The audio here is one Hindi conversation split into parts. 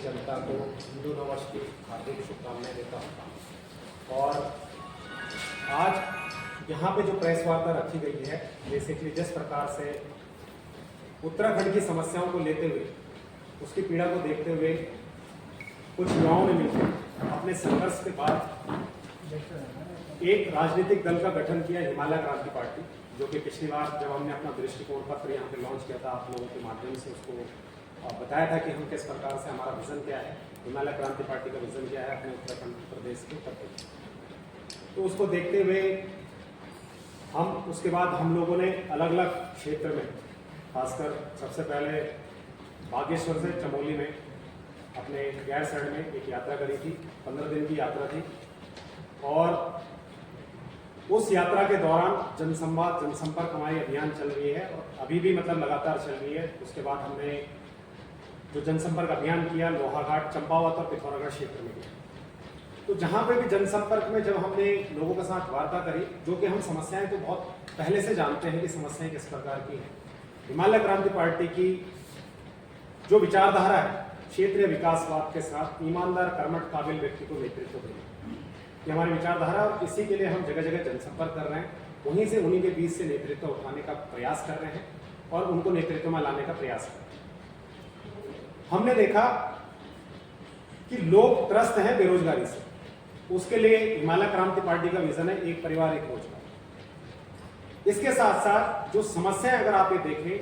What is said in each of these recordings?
जनता को हिंदू नववर्ष की हार्दिक शुभकामनाएं देता हूँ। और आज यहाँ पे जो प्रेस वार्ता रखी गई है, बेसिकली जिस प्रकार से उत्तराखंड की समस्याओं को लेते हुए, उसकी पीड़ा को देखते हुए कुछ युवाओं ने मिलकर अपने संघर्ष के बाद एक राजनीतिक दल का गठन किया, हिमालय क्रांति पार्टी, जो कि पिछली बार जब हमने अपना दृष्टिकोण पत्र यहाँ पे लॉन्च किया था, आप लोगों के माध्यम से उसको बताया था कि हम किस प्रकार से, हमारा विजन क्या है, हिमालय क्रांति पार्टी का विजन क्या है अपने उत्तराखंड प्रदेश के उत्तर प्रदेश। तो उसको देखते हुए उसके बाद हम लोगों ने अलग अलग क्षेत्र में, खासकर सबसे पहले बागेश्वर से चमोली में अपने गैरसैंण में एक यात्रा करी थी, 15 दिन की यात्रा थी। और उस यात्रा के दौरान जनसंवाद जनसंपर्क हमारी अभियान चल रही है और अभी भी मतलब लगातार चल रही है। उसके बाद हमने जो जनसंपर्क अभियान किया लोहाघाट, चंपावत और पिथौरागढ़ क्षेत्र में किया। तो जहाँ पे भी जनसंपर्क में जब हमने लोगों के साथ वार्ता करी, जो कि हम समस्याएं तो बहुत पहले से जानते हैं कि समस्याएं किस प्रकार की हैं। हिमालय क्रांति पार्टी की जो विचारधारा है, क्षेत्रीय विकासवाद के साथ ईमानदार, कर्मठ, काबिल व्यक्ति को नेतृत्व देना, ये हमारी विचारधारा। और इसी के लिए हम जगह जगह जनसंपर्क कर रहे हैं, उन्हीं के बीच से नेतृत्व उठाने का प्रयास कर रहे हैं और उनको नेतृत्व में लाने का प्रयास कर रहे हैं। हमने देखा कि लोग त्रस्त हैं बेरोजगारी से, उसके लिए हिमालय क्रांति पार्टी का विजन है एक परिवार एक रोजगार। इसके साथ साथ जो समस्याएं अगर आप ये देखें,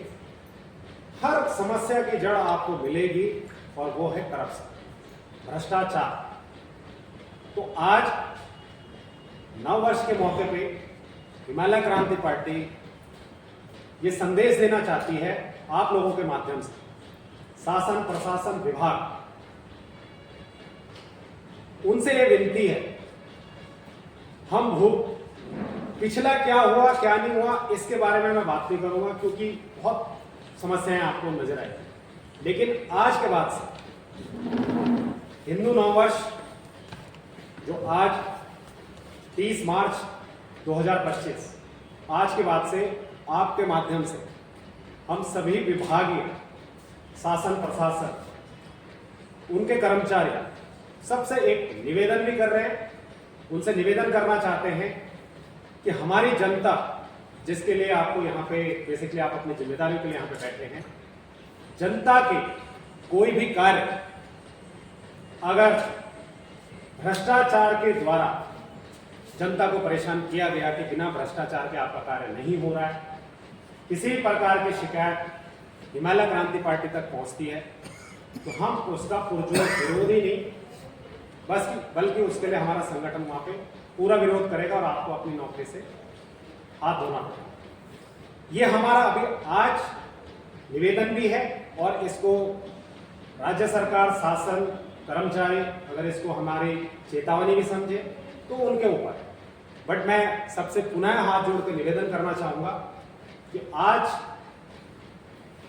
हर समस्या की जड़ आपको मिलेगी और वो है करप्शन, भ्रष्टाचार। तो आज नव वर्ष के मौके पे हिमालय क्रांति पार्टी ये संदेश देना चाहती है आप लोगों के माध्यम से, शासन प्रशासन विभाग, उनसे ये विनती है, हम पिछला क्या हुआ क्या नहीं हुआ इसके बारे में मैं बात नहीं करूंगा, क्योंकि बहुत समस्याएं आपको नजर आएगी। लेकिन आज के बाद से हिंदू नववर्ष जो आज 30 मार्च 2025, आज के बाद से आपके माध्यम से हम सभी विभागीय, शासन प्रशासन, उनके कर्मचारी सबसे एक निवेदन भी कर रहे हैं, उनसे निवेदन करना चाहते हैं कि हमारी जनता, जिसके लिए आपको यहाँ पे बेसिकली आप अपनी जिम्मेदारी के लिए यहाँ पे बैठे हैं, जनता के कोई भी कार्य अगर भ्रष्टाचार के द्वारा जनता को परेशान किया गया कि बिना भ्रष्टाचार के आपका कार्य नहीं हो रहा है, किसी प्रकार की शिकायत हिमालय क्रांति पार्टी तक पहुंचती है, तो हम उसका पुरजोर विरोध ही नहीं बल्कि उसके लिए हमारा संगठन वहां पे पूरा विरोध करेगा और आपको अपनी नौकरी से हाथ धोना पड़ेगा। ये हमारा अभी आज निवेदन भी है और इसको राज्य सरकार, शासन, कर्मचारी अगर इसको हमारी चेतावनी भी समझे तो उनके ऊपर है। बट मैं सबसे पुनः हाथ जोड़कर निवेदन करना चाहूंगा कि आज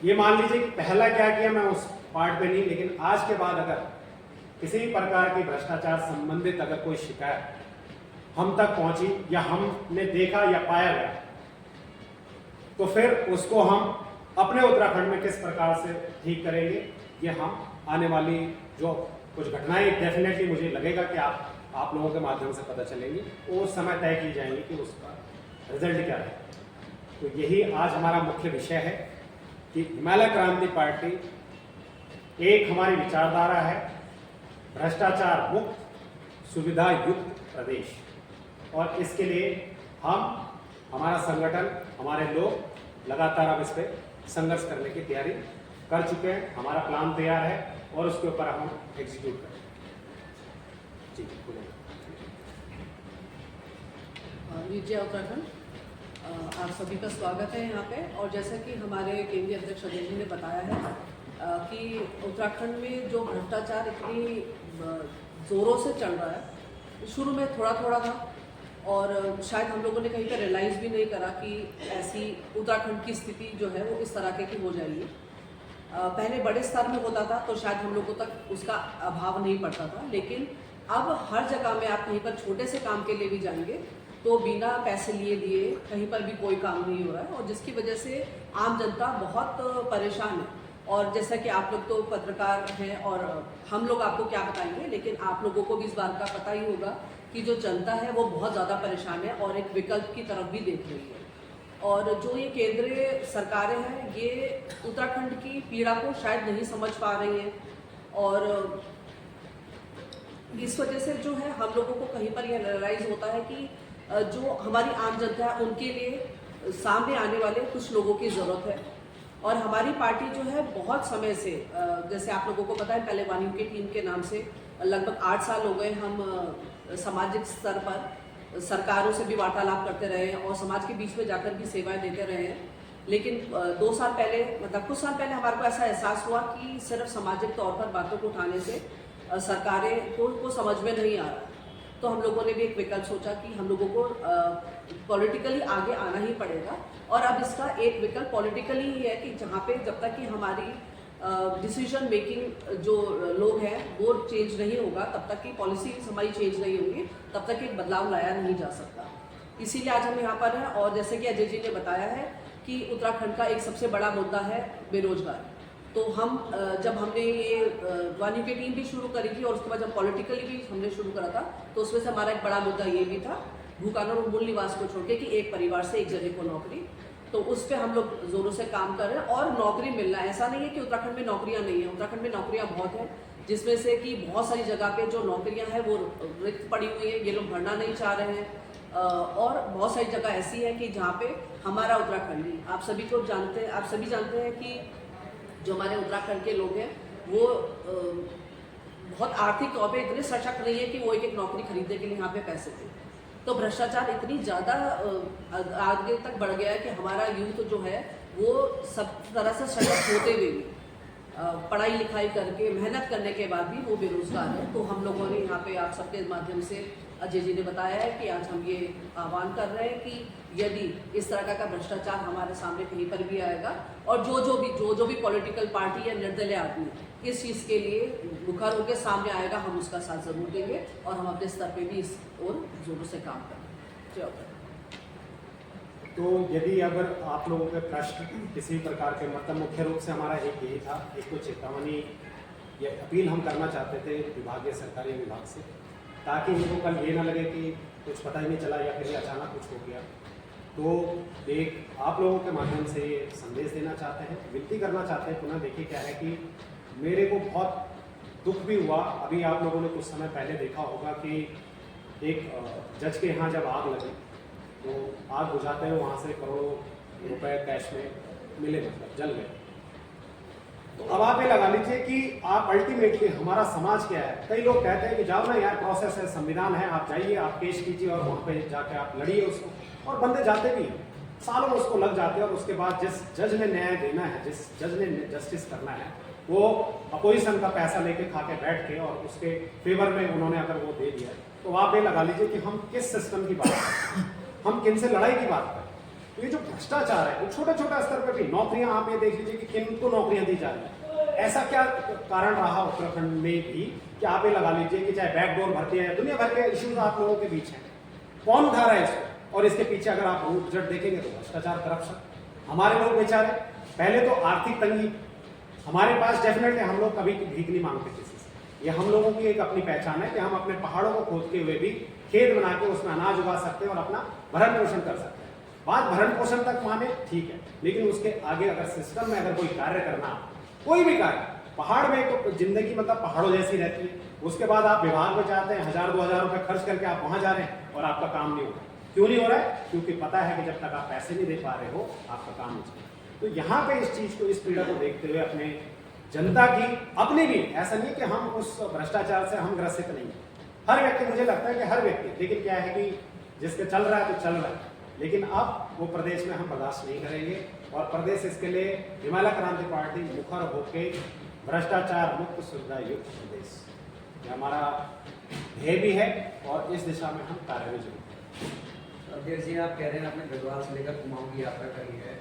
ये मान लीजिए कि पहला क्या किया मैं उस पार्ट पे नहीं, लेकिन आज के बाद अगर किसी भी प्रकार की भ्रष्टाचार संबंधित अगर कोई शिकायत हम तक पहुंची या हमने देखा या पाया गया, तो फिर उसको हम अपने उत्तराखंड में किस प्रकार से ठीक करेंगे, ये हम आने वाली जो कुछ घटनाएं डेफिनेटली मुझे लगेगा कि आप लोगों के माध्यम से पता चलेंगी, वो समय तय की जाएंगी कि उसका रिजल्ट क्या है। तो यही आज हमारा मुख्य विषय है कि हिमालय क्रांति पार्टी एक हमारी विचारधारा है, भ्रष्टाचार मुक्त, सुविधा युक्त प्रदेश, और इसके लिए हमारा संगठन, हमारे लोग लगातार अब इस पर संघर्ष करने की तैयारी कर चुके हैं। हमारा प्लान तैयार है और उसके ऊपर हम एग्जीक्यूट करें। जी मीडिया उत्तराखंड, आप सभी का स्वागत है यहाँ पे। और जैसा कि हमारे केंद्रीय अध्यक्ष अजय जी ने बताया है कि उत्तराखंड में जो भ्रष्टाचार इतनी ज़ोरों से चल रहा है, शुरू में थोड़ा थोड़ा था और शायद हम लोगों ने कहीं पर रियलाइज़ भी नहीं करा कि ऐसी उत्तराखंड की स्थिति जो है वो इस तरह की हो जाएगी। पहले बड़े स्तर में होता था तो शायद हम लोगों तक उसका अभाव नहीं पड़ता था, लेकिन अब हर जगह में आप कहीं पर छोटे से काम के लिए भी जाएंगे तो बिना पैसे लिए दिए कहीं पर भी कोई काम नहीं हो रहा है, और जिसकी वजह से आम जनता बहुत परेशान है। और जैसा कि आप लोग तो पत्रकार हैं और हम लोग आपको क्या बताएंगे, लेकिन आप लोगों को भी इस बात का पता ही होगा कि जो जनता है वो बहुत ज़्यादा परेशान है और एक विकल्प की तरफ भी देख रही है। और जो ये केंद्रीय सरकारें हैं ये उत्तराखंड की पीड़ा को शायद नहीं समझ पा रही हैं, और इस वजह से जो है हम लोगों को कहीं पर यह रियलाइज़ होता है कि जो हमारी आम जनता है उनके लिए सामने आने वाले कुछ लोगों की ज़रूरत है। और हमारी पार्टी जो है बहुत समय से, जैसे आप लोगों को पता है, पहले वानी की टीम के नाम से लगभग 8 साल हो गए हम सामाजिक स्तर पर सरकारों से भी वार्तालाप करते रहे हैं और समाज के बीच में जाकर भी सेवाएं देते रहे हैं। लेकिन 2 साल पहले, मतलब कुछ साल पहले हमारे को ऐसा एहसास हुआ कि सिर्फ सामाजिक तौर पर बातों को उठाने से सरकारें को समझ में नहीं आ रहा। तो हम लोगों ने भी एक विकल्प सोचा कि हम लोगों को पॉलिटिकली आगे आना ही पड़ेगा, और अब इसका एक विकल्प पॉलिटिकली ही है कि जहाँ पे जब तक कि हमारी डिसीजन मेकिंग जो लोग हैं वो चेंज नहीं होगा, तब तक कि पॉलिसी हमारी चेंज नहीं होगी, तब तक एक बदलाव लाया नहीं जा सकता। इसीलिए आज हम यहाँ पर हैं। और जैसे कि अजय जी ने बताया है कि उत्तराखंड का एक सबसे बड़ा मुद्दा है बेरोजगारी। तो हम जब हमने ये वानी की टीम भी शुरू करी थी और उसके बाद जब पॉलिटिकली भी हमने शुरू करा था, तो उसमें से हमारा एक बड़ा मुद्दा ये भी था, भूखाना और मूल निवास को छोड़ के कि एक परिवार से एक जने को नौकरी। तो उस पर हम लोग जोरों से काम कर रहे हैं और नौकरी मिलना, ऐसा नहीं है कि उत्तराखंड में नौकरियां नहीं है, उत्तराखंड में नौकरियां बहुत हैं, जिसमें से कि बहुत सारी जगह पे जो नौकरियां हैं वो रिक्त पड़ी हुई है, ये लोग भरना नहीं चाह रहे हैं। और बहुत सारी जगह ऐसी है कि जहाँ पे हमारा उत्तराखंडी, आप सभी जानते हैं कि जो हमारे उत्तराखंड के लोग हैं वो बहुत आर्थिक तौर पे इतने सशक्त नहीं है कि वो एक नौकरी खरीदने के लिए यहाँ पे पैसे दें। तो भ्रष्टाचार इतनी ज़्यादा आगे तक बढ़ गया है कि हमारा यूथ जो है वो सब तरह से सशक्त होते हुए भी पढ़ाई लिखाई करके मेहनत करने के बाद भी वो बेरोजगार है। तो हम लोगों ने यहाँ पे आप सबके माध्यम से, अजय जी ने बताया है कि आज हम ये आह्वान कर रहे हैं कि यदि इस तरह का भ्रष्टाचार हमारे सामने कहीं पर भी आएगा और जो भी पॉलिटिकल पार्टी या निर्दलीय आदमी इस चीज़ के लिए मुखर होकर सामने आएगा, हम उसका साथ जरूर देंगे और हम अपने स्तर पे भी इस ओर जोरों से काम करेंगे। तो यदि अगर आप लोगों के प्रश्न किसी प्रकार के, मतलब मुख्य रूप से हमारा एक यही था, एक तो चेतावनी या अपील हम करना चाहते थे विभागीय सरकारी विभाग से, ताकि इनको कल ये ना लगे कि कुछ पता ही नहीं चला या फिर अचानक कुछ हो गया। तो एक आप लोगों के माध्यम से ये संदेश देना चाहते हैं, विनती करना चाहते हैं। पुनः देखिए क्या है कि मेरे को बहुत दुख भी हुआ, अभी आप लोगों ने कुछ समय पहले देखा होगा कि एक जज के यहाँ जब आग लगी तो आग बुझाते हुए वहाँ से करोड़ों रुपए कैश में मिले, मतलब जल गए। तो अब आप ये लगा लीजिए कि आप अल्टीमेटली, हमारा समाज क्या है, कई लोग कहते हैं कि जाओ ना यार, प्रोसेस है, संविधान है, आप जाइए, आप पेश कीजिए और वहाँ पे जाके आप लड़िए उसको, और बंदे जाते भी हैं, सालों उसको लग जाते हैं। और उसके बाद जिस जज ने न्याय देना है, जिस जज ने जस्टिस करना है, वो अपोजिशन का पैसा लेके खा के बैठ के और उसके फेवर में उन्होंने अगर वो दे दिया, तो आप ये लगा लीजिए कि हम किस सिस्टम की बात करें, हम किन से लड़ाई की बात करें। तो ये जो भ्रष्टाचार है वो छोटे छोटे स्तर पर भी, नौकरियां आप ये देख लीजिए कि किन को नौकरियां दी जा रही है। ऐसा क्या कारण रहा उत्तराखंड में भी कि आप ये लगा लीजिए कि चाहे बैकडोर भर्ती है, दुनिया भर के इश्यूज आप लोगों के बीच हैं, कौन उठा रहा है इसको? और इसके पीछे अगर आप रूट जट देखेंगे तो भ्रष्टाचार, करप्शन। हमारे लोग बेचारे, पहले तो आर्थिक तंगी, हमारे पास डेफिनेटली हम लोग कभी भीख नहीं मांगते किसी से। ये हम लोगों की एक अपनी पहचान है कि हम अपने पहाड़ों को खोदते हुए भी खेत बना के उसमें अनाज उगा सकते हैं और अपना भरण पोषण कर सकते हैं। बात भरण पोषण तक माने ठीक है, लेकिन उसके आगे अगर सिस्टम में अगर कोई कार्य करना, कोई भी कार्य, पहाड़ में तो जिंदगी मतलब पहाड़ों जैसी रहती है। उसके बाद आप विभाग में जाते हैं, 1000-2000 रुपए खर्च करके आप वहां जा रहे हैं और आपका काम नहीं हो रहा। क्यों नहीं हो रहा है? क्योंकि पता है कि जब तक आप पैसे नहीं दे पा रहे हो आपका काम नहीं चलेगा। तो यहाँ पे इस चीज को, इस पीड़ा को देखते हुए अपने जनता की, अपनी भी, ऐसा नहीं कि हम उस भ्रष्टाचार से हम ग्रसित नहीं है, हर व्यक्ति, मुझे लगता है कि हर व्यक्ति, लेकिन क्या है कि जिसके चल रहा है तो चल रहा है, लेकिन अब वो प्रदेश में हम बर्दाश्त नहीं करेंगे। और प्रदेश इसके लिए हिमालय क्रांति पार्टी मुखर होकर भ्रष्टाचार मुक्त सुविधा युक्त प्रदेश, ये हमारा ध्येय भी है और इस दिशा में हम कार्य में जुटे। अध्यक्ष जी, आप कह रहे हैं आपने गढ़वाल से लेकर कुमाऊं की यात्रा करी है,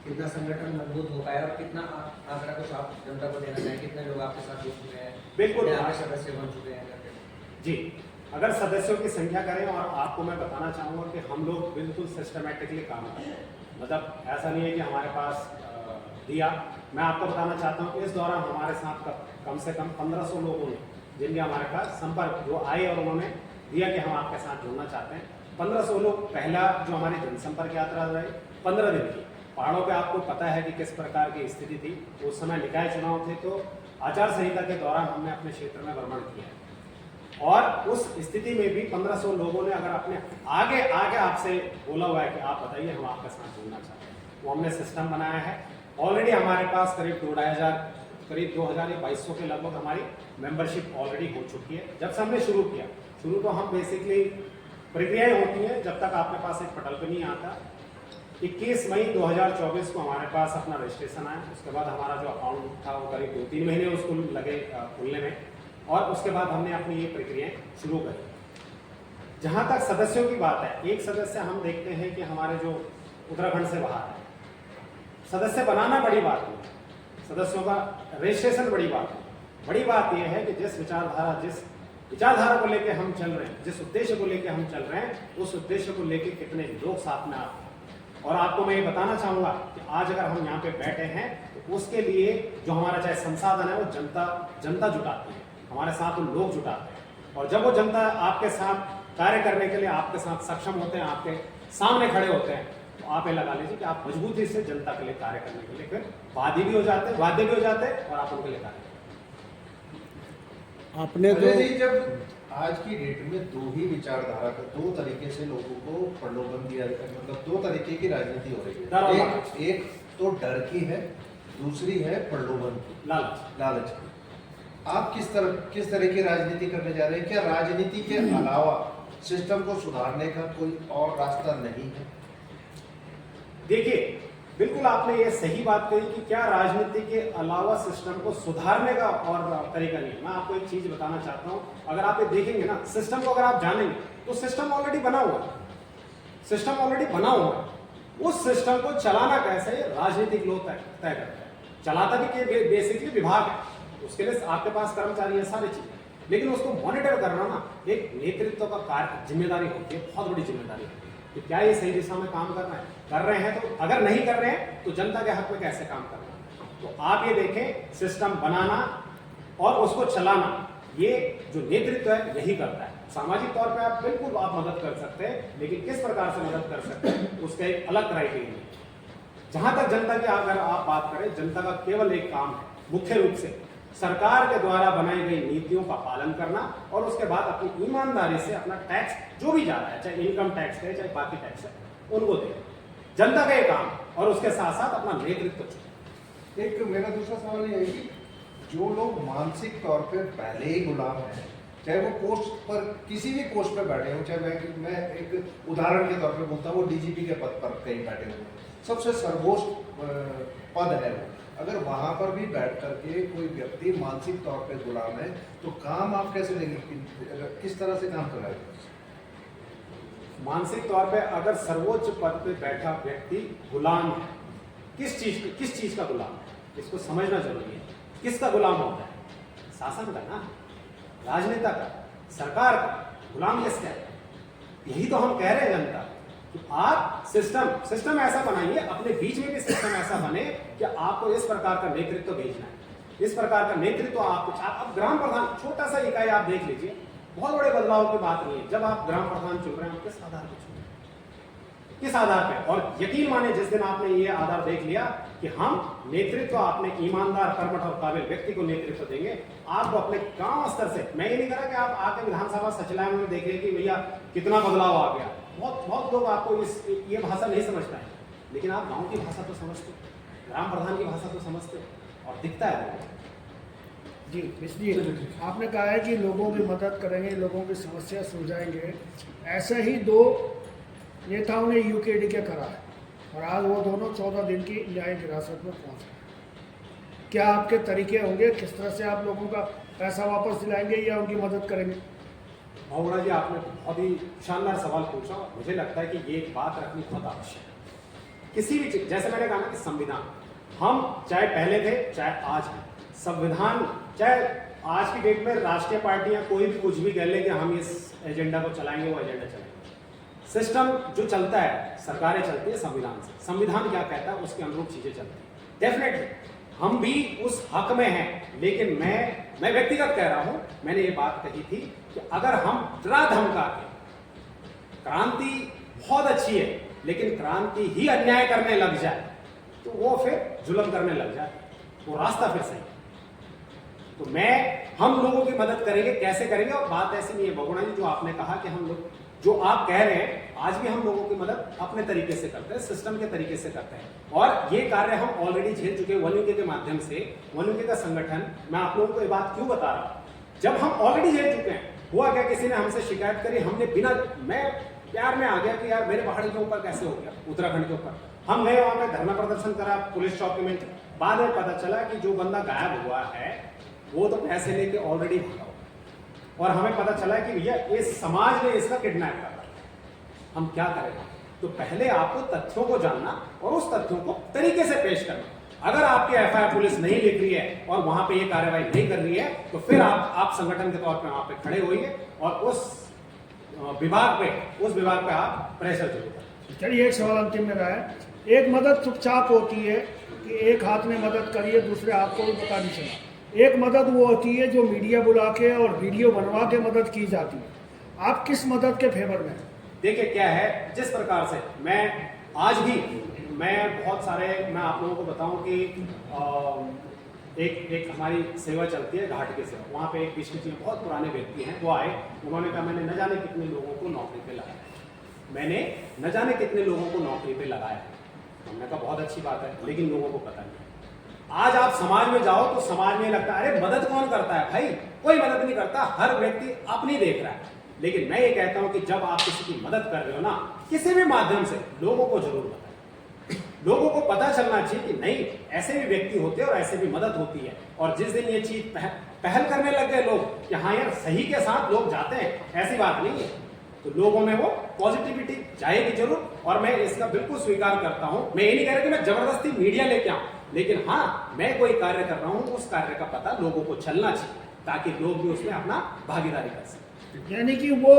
कितना संगठन मजबूत हो पाया और कितना आंकड़ा कुछ आप जनता को देना चाहें, कितने लोग आपके साथ जुड़ चुके हैं, बिल्कुल सदस्य बन चुके हैं जी। अगर सदस्यों की संख्या करें, और आपको मैं बताना चाहूँगा कि हम लोग बिल्कुल सिस्टमेटिकली काम करते हैं, मतलब ऐसा नहीं है कि हमारे पास दिया मैं आपको बताना चाहता हूँ, इस दौरान हमारे साथ कम से कम 1500 लोगों ने, जिनके हमारे पास संपर्क जो आए और उन्होंने दिया कि हम आपके साथ जुड़ना चाहते हैं। 1500 लोग, पहला जो हमारी जनसंपर्क यात्रा रही 15 दिन की, पहाड़ों पे आपको पता है कि किस प्रकार की स्थिति थी। उस समय निकाय चुनाव थे, तो आचार संहिता के दौरान हमने अपने क्षेत्र में भ्रमण किया और उस स्थिति में भी 1500 लोगों ने अगर अपने आगे आगे आपसे बोला हुआ है कि आप बताइए हम आपके साथ जुड़ना चाहते हैं, वो हमने सिस्टम बनाया है। ऑलरेडी हमारे पास करीब 2000 या 2200 के लगभग हमारी मेंबरशिप ऑलरेडी हो चुकी है। जब से हमने शुरू किया, शुरू तो हम बेसिकली प्रक्रियाएं होती हैं जब तक आपके पास एक पटल पे नहीं आता। 21 मई 2024 को हमारे पास अपना रजिस्ट्रेशन आया। उसके बाद हमारा जो अकाउंट था वो करीब 2-3 महीने उसको लगे खुलने में, और उसके बाद हमने अपनी ये प्रक्रियाएं शुरू करी। जहाँ तक सदस्यों की बात है, एक सदस्य हम देखते हैं कि हमारे जो उत्तराखंड से बाहर है, सदस्य बनाना बड़ी बात नहीं, सदस्यों का रजिस्ट्रेशन बड़ी बात नहीं। बड़ी बात यह है कि जिस विचारधारा को लेकर हम चल रहे हैं, जिस उद्देश्य को लेकर हम चल रहे हैं, उस उद्देश्य को लेकर कितने लोग साथ में आते हैं। और आपको मैं ये बताना चाहूंगा कि आज अगर हम यहाँ पे बैठे हैं तो उसके लिए जो हमारा चाहे संसाधन है वो जनता जुटाती है, हमारे साथ वो लोग जुटाते हैं। और जब वो जनता आपके साथ कार्य करने के लिए आपके साथ सक्षम होते हैं, आपके सामने खड़े होते हैं, तो आप ये लगा लीजिए कि आप मजबूती से जनता के लिए कार्य करने के लिए फिर वादी भी हो जाते हैं और आप उनके लिए कार्य करते हैं। आपने अजय जी, जब आज की डेट में दो ही विचारधारा का, दो तरीके से लोगों को प्रलोभन दिया जाता है, मतलब दो तरीके की राजनीति हो रही है। एक तो डर की है, दूसरी है प्रलोभन की, लालच की। आप किस तरह की राजनीति करने जा रहे हैं? क्या राजनीति के अलावा सिस्टम को सुधारने का कोई और रास्ता नहीं है? देखिए, बिल्कुल आपने ये सही बात कही कि क्या राजनीति के अलावा सिस्टम को सुधारने का और तरीका नहीं है। मैं आपको एक चीज बताना चाहता हूं, अगर आप ये देखेंगे ना, सिस्टम को अगर आप जानेंगे तो सिस्टम ऑलरेडी बना हुआ है। उस सिस्टम को चलाना कैसे है, राजनीतिक लोग तय करता है। चलाता भी बेसिकली विभाग है, उसके लिए आपके पास कर्मचारी है, सारी चीजें, लेकिन उसको मॉनिटर करना ना एक नेतृत्व का कार्य, जिम्मेदारी होती है, बहुत बड़ी जिम्मेदारी होती है कि क्या ये सही दिशा में काम कर रहे हैं। तो अगर नहीं कर रहे हैं तो जनता के हक में कैसे काम करना है। तो आप ये देखें, सिस्टम बनाना और उसको चलाना, ये जो नेतृत्व है यही करता है। सामाजिक तौर पे आप बिल्कुल आप मदद कर सकते हैं, लेकिन किस प्रकार से मदद कर सकते हैं उसका एक अलग क्राइटेरिया है। जहां तक जनता की अगर आप बात करें, जनता का केवल एक काम है, मुख्य रूप से सरकार के द्वारा बनाई गई नीतियों का पालन करना, और उसके बाद अपनी ईमानदारी से अपना टैक्स जो भी जा रहा है, चाहे इनकम टैक्स है चाहे बाकी टैक्स है, उनको दे। जनता का ये काम, और उसके साथ साथ अपना नेतृत्व। एक मेरा दूसरा सवाल ये है कि जो लोग मानसिक तौर पे पहले ही गुलाम हैं, चाहे वो पोस्ट पर, किसी भी पोस्ट पर बैठे हो, चाहे मैं एक उदाहरण के तौर पे बोलता हूँ, वो डीजीपी के पद पर कहीं बैठे हुए, सबसे सर्वोच्च पद है वो, अगर वहां पर भी बैठ करके कोई व्यक्ति मानसिक तौर पे गुलाम है, तो काम आप कैसे लेंगे, किस तरह से काम कराएंगे? मानसिक तौर पे अगर सर्वोच्च पद पे बैठा व्यक्ति गुलाम है, किस चीज का गुलाम है, इसको समझना जरूरी है। किसका गुलाम होता है? शासन का ना, राजनेता का, सरकार का गुलाम किसका है? यही तो हम कह रहे हैं जनता कि आप सिस्टम ऐसा बनाइए, अपने बीच में भी सिस्टम ऐसा बने कि आपको इस प्रकार का नेतृत्व भेजना है, इस प्रकार का नेतृत्व आपको। अब ग्राम प्रधान, छोटा सा इकाई आप देख लीजिए, बहुत बड़े बदलाव की बात नहीं है। जब आप ग्राम प्रधान चुन रहे हैं, आप किस आधार पर चुन रहे हैं, किस आधार पे? और यकीन माने, जिस दिन आपने ये आधार देख लिया कि हम नेतृत्व अपने ईमानदार, कर्मठ और काबिल व्यक्ति को नेतृत्व देंगे, आपको अपने गांव स्तर से, मैं ये नहीं कह रहा कि आप आके विधानसभा सचिवालय में देखिए कि भैया कितना बदलाव आ गया। बहुत लोग आपको ये भाषा नहीं समझता है, लेकिन आप गांव की भाषा तो समझते, ग्राम प्रधान की भाषा तो समझते, और दिखता है जी। इसलिए आपने कहा है कि लोगों की मदद करेंगे, लोगों की समस्या सुलझाएंगे। ऐसे ही दो नेताओं ने यूकेडी के करा है, और आज वो दोनों 14 दिन की न्यायिक हिरासत में पहुंच गए। क्या आपके तरीके होंगे, किस तरह से आप लोगों का पैसा वापस दिलाएंगे या उनकी मदद करेंगे? भावड़ा जी, आपने बहुत ही शानदार सवाल पूछा। मुझे लगता है कि ये एक बात रखनी बहुत आवश्यक है। किसी भी चीज, जैसे मैंने कहा ना कि संविधान, हम चाहे पहले थे चाहे आज हैं, संविधान, चाहे आज की डेट में राष्ट्रीय पार्टियां कोई भी कुछ भी कह ले कि हम इस एजेंडा को चलाएंगे, वो एजेंडा चलाएंगे। सिस्टम जो चलता है, सरकारें चलती है संविधान से। संविधान क्या कहता है उसके अनुरूप चीजें चलती है। डेफिनेटली हम भी उस हक में हैं, लेकिन मैं व्यक्तिगत कह रहा हूं, मैंने ये बात कही थी कि अगर हम डरा धमका के, क्रांति बहुत अच्छी है लेकिन क्रांति ही अन्याय करने लग जाए तो वो फिर जुल्म करने लग जाए, वो रास्ता फिर सही। तो हम लोगों की मदद करेंगे, कैसे करेंगे? और बात ऐसी नहीं है बहुगुणा जी, जो आपने कहा कि हम लोग, जो आप कह रहे हैं, आज भी हम लोगों की मदद अपने तरीके से करते हैं, सिस्टम के तरीके से करते हैं। और ये कार्य हम ऑलरेडी झेल चुके हैं वन यूके के माध्यम से। वन यूके का संगठन, मैं आप लोगों को ये बात क्यों बता रहा हूं, जब हम ऑलरेडी झेल चुके हैं, हुआ क्या, किसी ने हमसे शिकायत करी, हमने बिना, मैं प्यार में आ गया कि यार मेरे पहाड़ी के ऊपर कैसे हो गया, उत्तराखंड के ऊपर। हम गए वहां पे धरना प्रदर्शन करा, पुलिस चौकी में। बाद में पता चला कि जो बंदा गायब हुआ है वो तो पैसे लेके ऑलरेडी भागा हुआ, और हमें पता चला कि भैया इस समाज ने इसका किडनैप करा। हम क्या करें? तो पहले आपको तथ्यों को जानना और उस तथ्यों को तरीके से पेश करना। अगर आपकी एफआईआर पुलिस नहीं लिख रही है और वहां पे ये कार्रवाई नहीं कर रही है तो फिर आप संगठन के तौर पे वहां पे खड़े होइए और उस विभाग पे आप प्रेशर जरूर करें। चलिए, एक सवाल अंतिम मेरा है। एक मदद चुपचाप होती है कि एक हाथ में मदद करिए, दूसरे हाथ को भी पता नहीं चला। एक मदद वो होती है जो मीडिया बुला के और वीडियो बनवा के मदद की जाती है। आप किस मदद के फेवर में हैं? देखिए क्या है, जिस प्रकार से मैं बहुत सारे, मैं आप लोगों को बताऊं कि एक हमारी सेवा चलती है घाट की सेवा। वहाँ पे एक विष्णु जी बहुत पुराने व्यक्ति हैं, वो आए, उन्होंने कहा मैंने न जाने कितने लोगों को नौकरी पे लगाया, हमने कहा बहुत अच्छी बात है, लेकिन लोगों को पता नहीं। आज आप समाज में जाओ तो समाज में लगता है अरे मदद कौन करता है भाई, कोई मदद नहीं करता, हर व्यक्ति अपनी देख रहा है। लेकिन मैं ये कहता हूं कि जब आप किसी की मदद कर रहे हो ना, किसी भी माध्यम से, लोगों को जरूर बताएं। लोगों को पता चलना चाहिए कि नहीं, ऐसे भी व्यक्ति होते हैं और ऐसे भी मदद होती है। और जिस दिन ये चीज पहल करने लग गए लोग कि हाँ यार सही के साथ लोग जाते हैं, ऐसी बात नहीं है, तो लोगों में वो पॉजिटिविटी जाएगी जरूर। और मैं इसका बिल्कुल स्वीकार करता हूं। मैं ये नहीं कह रहा कि मैं जबरदस्ती मीडिया लेके आऊं, लेकिन हाँ, मैं कोई कार्य कर रहा हूं, उस कार्य का पता लोगों को चलना चाहिए ताकि लोग भी उसमें अपना भागीदारी कर सकें। यानी कि वो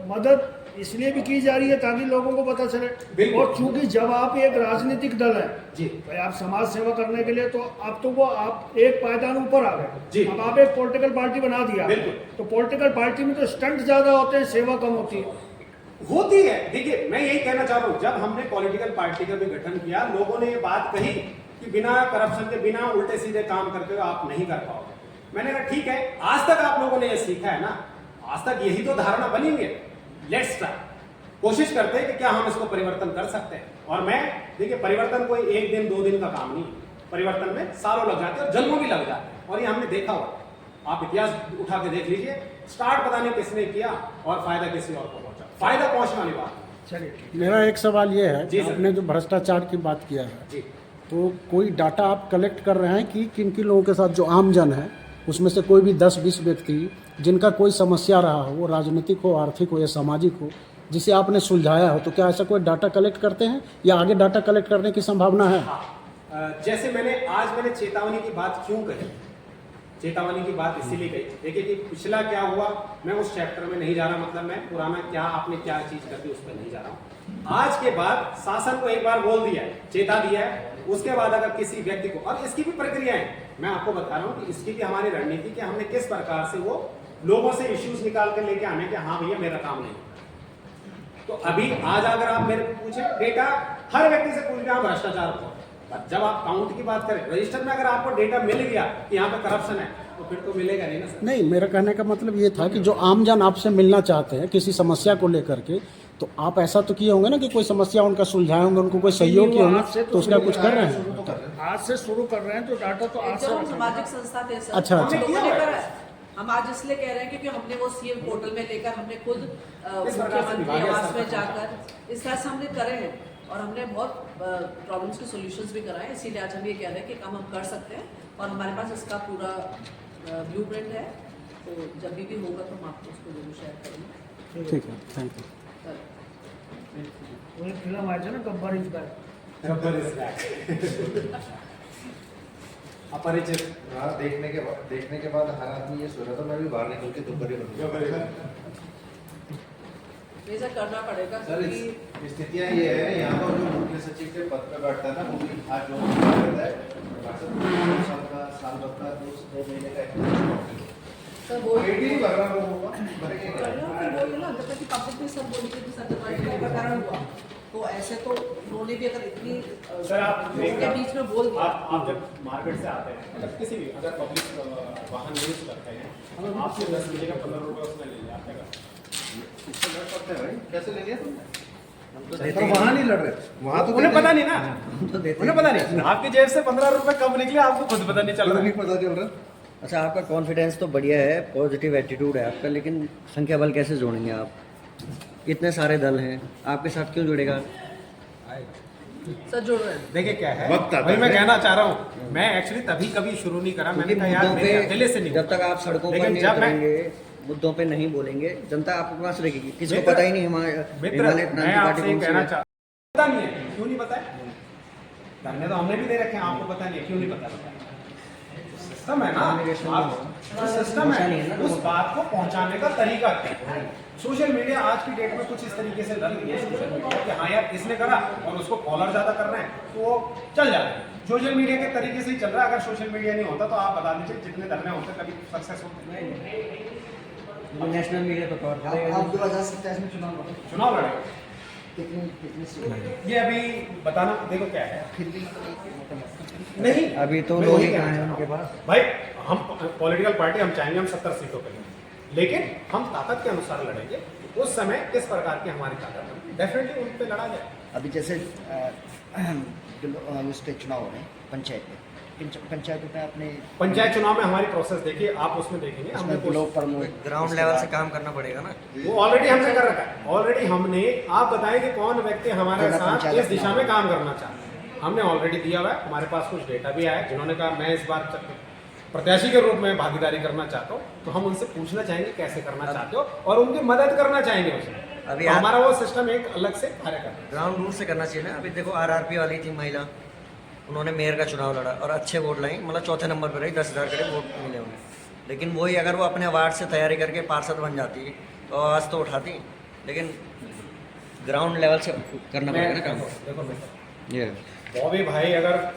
मदद इसलिए भी की जा रही है ताकि लोगों को पता चले। बिल्कुल। और चूंकि जब आप एक राजनीतिक दल है जी, भाई, आप समाज सेवा करने के लिए, तो अब तो वो आप एक पायदान ऊपर आ जी। गए। अब आप एक पॉलिटिकल पार्टी बना दिया, बिल्कुल। तो पॉलिटिकल पार्टी में तो स्टंट ज्यादा होते हैं, सेवा कम होती है। देखिए मैं यही कहना चाह रहा हूं, जब हमने पॉलिटिकल पार्टी का भी गठन किया, लोगों ने ये बात कही कि बिना करप्शन के, बिना उल्टे सीधे काम करके आप नहीं कर पाओगे। मैंने कहा ठीक है, आज तक आप लोगों ने ये सीखा है ना, आज तक यही तो धारणा बनी हुई है। लेट्स ट्राई, कोशिश करते हैं कि क्या हम इसको परिवर्तन कर सकते हैं। और मैं देखिए, परिवर्तन कोई एक दिन दो दिन का काम नहीं, परिवर्तन में सालों लग जाते हैं और जन्मों भी लग जाते हैं, और ये हमने देखा हुआ। आप इतिहास उठा के देख लीजिए, स्टार्ट पता नहीं किसने किया और फायदा किसी और को पहुंचा, फायदा पहुंचने वाली बात। चलिए, मेरा एक सवाल ये है, जी सर। आपने जो भ्रष्टाचार की बात किया है, जी, तो कोई डाटा आप कलेक्ट कर रहे हैं कि किन किन लोगों के साथ जो आम जन है, उसमें से कोई भी 10-20 व्यक्ति जिनका कोई समस्या रहा हो, वो राजनीतिक हो, आर्थिक हो या सामाजिक हो, जिसे आपने सुलझाया हो, तो क्या ऐसा कोई डाटा कलेक्ट करते हैं या आगे डाटा कलेक्ट करने की संभावना है? हाँ, जैसे मैंने चेतावनी की बात क्यों कही, चेतावनी की बात इसीलिए कही, देखिए कि पिछला क्या हुआ, मैं उस चैप्टर में नहीं जा रहा, मतलब मैं पुराना क्या आपने क्या चीज कर दी उस पर नहीं जा रहा हूँ। आज के बाद शासन को एक बार बोल दिया है, चेता दिया है, उसके बाद अगर किसी व्यक्ति को, और इसकी भी प्रक्रिया है, मैं आपको बता रहा हूँ कि इसकी भी हमारी रणनीति कि हमने किस प्रकार से वो लोगों से इश्यूज निकाल कर लेके आने के, हाँ भैया मेरा काम नहीं। तो अभी आज अगर आप मेरे पूछे डेटा, हर व्यक्ति से पूछ रहे भ्रष्टाचार हो, जब आप काउंट की बात करें, रजिस्टर में अगर आपको डेटा मिल गया कि यहाँ पे करप्शन है, तो फिर तो मिलेगा नहीं ना सर। नहीं, मेरा कहने का मतलब ये था कि जो आम जन आपसे मिलना चाहते हैं किसी समस्या को लेकर के, तो आप ऐसा तो किए होंगे ना कि कोई समस्या उनका सुलझाए होंगे, उनको कोई सहयोग किए होंगे, तो उसका कुछ कर रहे हैं? आज से शुरू कर रहे हैं, तो डाटा तो आज से जब हम रखेंगे। सामाजिक संस्था थे सर, अच्छा, हमने अच्छा। लोगों ने करा है। हम आज इसलिए कह रहे हैं क्योंकि हमने वो सीएम पोर्टल में लेकर, हमने खुद मुख्यमंत्री आवास में जाकर इस तरह से हमने करे हैं, और हमने बहुत प्रॉब्लम्स के सॉल्यूशंस भी कराए हैं। इसीलिए आज हम ये कह रहे हैं कि काम हम कर सकते हैं, और हमारे पास इसका पूरा ब्लूप्रिंट है। तो जब भी होगा तो हम आपको उसको जरूर शेयर करेंगे। ठीक है, थैंक यू। वो एक फिल्म आई थी ना, गब्बर इज बैक। अपरिचित, हाँ, देखने के बाद हर आदमी ये सोच रहा था मैं भी बाहर निकल के दुबरी बनूंगा। ये सर करना पड़ेगा सर क्योंकि स्थितियाँ ये है, यहाँ पर जो मुख्य सचिव के पद पे बैठता है ना, वो भी आज जो रहता है, साल भर का 2 महीने का सर वो वेट ही नहीं लग रहा लोगों का, भरेंगे क्या? वही ना, जब तक कि पब्लिक भी सब बोलते हैं कि सर जनवरी का कारण हुआ, तो ऐसे तो उन्होंने भी अगर इतनी सर आप लोगों के बीच में बोल दिया। आप जब मार्केट से आते हैं, मतलब किसी भी अगर पब्लिक वाहन यूज करते हैं, आपसे 10 रुपये का 15 रुपये उसने ले लिया आपका। इससे लड़ सकते हैं भाई, कैसे लेंगे तुमने? देते पर हैं। वहाँ नहीं लड़ रहे, वहाँ तो उन्हें पता नहीं ना, तो देते उन्हें पता नहीं, आपकी जेब से 15 रुपये कब निकले आपको खुद पता नहीं चल रहा है। पता चल रहा। अच्छा, आपका कॉन्फिडेंस तो बढ़िया है, पॉजिटिव एटीट्यूड है आपका, लेकिन संख्या बल कैसे जोड़ेंगे आप? इतने सारे दल हैं, आपके साथ क्यों जुड़ेगा? सर जुड़ रहे हैं। देखिए क्या है, वक्त आता भाई मैं है। कहना चाह रहा हूँ, मैं एक्चुअली तभी कभी शुरू नहीं करा, मैंने क्योंकि कहा यार मुद्दों मेरे पे अकेले से नहीं जब तक आप सड़कों पर लेकिन नहीं जब मैं उतरेंगे, मुद्दों पे नहीं बोलेंगे, जनता आपके पास रहेगी। किसी को मित्र- पता ही नहीं हिमालय मित्र हिमालय मैं क्रांति आपसे पार्टी ये कौन सी कहना है। चाहता हूं, पता नहीं है, क्यों नहीं पता है? धरने तो हमने भी दे रखे हैं, आपको पता नहीं है, क्यों नहीं पता? सिस्टम है ना, सिस्टम नहीं है है, ना, उस बात को पहुंचाने का तरीका है। सोशल मीडिया आज की डेट में कुछ इस तरीके से डल गई है सोशल मीडिया कि हाँ यार इसने करा और उसको फॉलोअर ज्यादा कर रहे हैं तो वो चल जाता है। सोशल मीडिया के तरीके से ही चल रहा है। अगर सोशल मीडिया नहीं होता तो आप बता दीजिए जितने धरने होते कभी सक्सेस होते नहीं। नेशनल मीडिया तो कवर करेगा। आप 2027 में चुनाव लड़ो, चुनाव लड़े कितनी सीट? ये अभी बताना देखो क्या है, फिर भी नहीं अभी तो मैं लोग वही ही कहना कहाँ हैं चाह रहा उनके हूं। पास? भाई हम पॉलिटिकल पार्टी हम चाहेंगे हम 70 सीटों पे लड़ें, लेकिन हम ताकत के अनुसार लड़ेंगे। उस समय किस प्रकार की हमारी ताकत है डेफिनेटली उन पे लड़ा जाए। अभी जैसे उसके चुनाव हो रहे हैं पंचायत में, पंचायतों में आपने पंचायत चुनाव में हमारी प्रोसेस देखिए, आप उसमें देखेंगे हमने उसमें ब्लॉक प्रमुख ग्राउंड लेवल से काम करना पड़ेगा ना। वो ऑलरेडी हमने कर रखा है। ऑलरेडी हमने, आप बताएं कि कौन व्यक्ति हमारे जिला साथ पंचायत इस दिशा में काम करना चाहता है। हमने ऑलरेडी दिया हुआ है, हमारे पास कुछ डेटा भी आया है। जिन्होंने कहा मैं इस बार प्रत्याशी के रूप में भागीदारी करना चाहता हूँ, तो हम उनसे पूछना चाहेंगे कैसे करना चाहते हो और उनकी मदद करना चाहेंगे उसमें। अभी तो आप- हमारा वो सिस्टम एक अलग से कार्य करता है। ग्राउंड रूल से करना चाहिए ना। अभी देखो आरआरपी वाली थी महिला, उन्होंने मेयर का चुनाव लड़ा और अच्छे वोट लाई, मतलब चौथे नंबर पर रही, 10,000 करीब वोट मिले उन्हें। लेकिन वही अगर वो अपने वार्ड से तैयारी करके पार्षद बन जाती तो आवाज़ तो उठाती, लेकिन ग्राउंड लेवल से करना पड़ेगा ना काम। देखो बेटा, ये बॉबी भाई अगर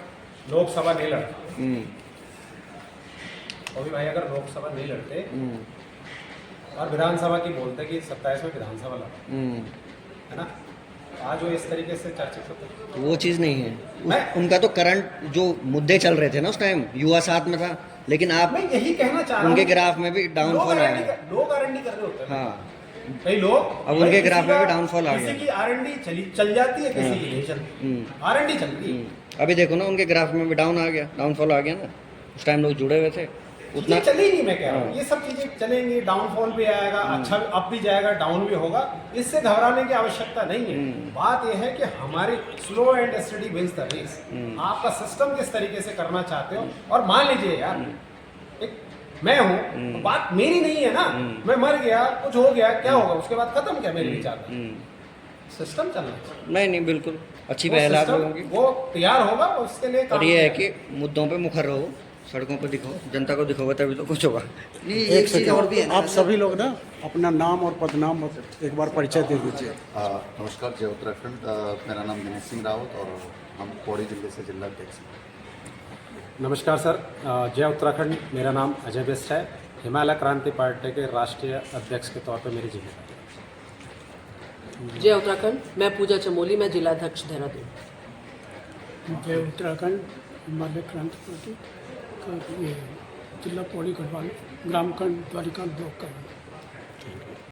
लोकसभा नहीं लड़ता, बॉबी भाई अगर लोकसभा नहीं लड़ते और विधानसभा की बोलते कि 27 में विधानसभा लड़ा, है ना, आज वो इस तरीके से चर्चित होते। वो चीज़ नहीं है। मैं- उनका तो करंट जो मुद्दे चल रहे थे ना उस टाइम, युवा साथ में था, लेकिन आप मैं यही कहना चाह रहा हूँ, उनके ग्राफ में भी डाउनफॉल आया है। लोग आरएनडी कर रहे होते हैं। हाँ, कई लोग अब उनके ग्राफ में भी डाउनफॉल आ किसी गया। की आरएनडी चल जाती है, किसी की नहीं चलती। आरएनडी चलती है, अभी देखो ना उनके ग्राफ में भी डाउन आ गया, डाउनफॉल आ गया ना। उस टाइम लोग जुड़े हुए थे उतना। ये चली नहीं, मैं कह रहा हूँ हाँ। ये सब चीजें चलेंगी, डाउनफॉल भी आएगा, अच्छा अप भी जाएगा, डाउन भी होगा, इससे घबराने की आवश्यकता नहीं है। बात यह है कि हमारी slow and steady wins the race. आपका सिस्टम किस तरीके से करना चाहते हो, और मान लीजिए यार एक मैं हूँ, तो बात मेरी नहीं है ना, मैं मर गया, कुछ हो गया, क्या होगा उसके बाद खत्म, क्या मेरे विचार में सिस्टम चलना चाहिए। नहीं नहीं, बिल्कुल अच्छी वो पहल आप सिस्टम, लोगों की। वो तैयार होगा, उसके लिए काम और ये है किया कि मुद्दों पे मुखर रहो, सड़कों पे दिखो, जनता को दिखोगे तभी तो कुछ होगा। नहीं एक एक चीज़ और भी है सेकंड, ना, आप सभी लोग ना अपना नाम और पदनाम एक बार परिचय दे दीजिए। नमस्कार, जय उत्तराखंड। मेरा नाम दिनेश सिंह रावत और हम पौड़ी जिले से जिला अध्यक्ष हैं। नमस्कार सर, जय उत्तराखंड। मेरा नाम अजय बेस्ट है, हिमालय क्रांति पार्टी के राष्ट्रीय अध्यक्ष के तौर पर मेरी जिम्मेदारी है। जय उत्तराखंड, मैं पूजा चमोली, मैं जिलाध्यक्ष देहरादून। जय उत्तराखंड, हिमालय क्रांति पार्टी का ये जिला पौड़ी गढ़वाल, ग्राम खंड द्वारिका ब्लॉक का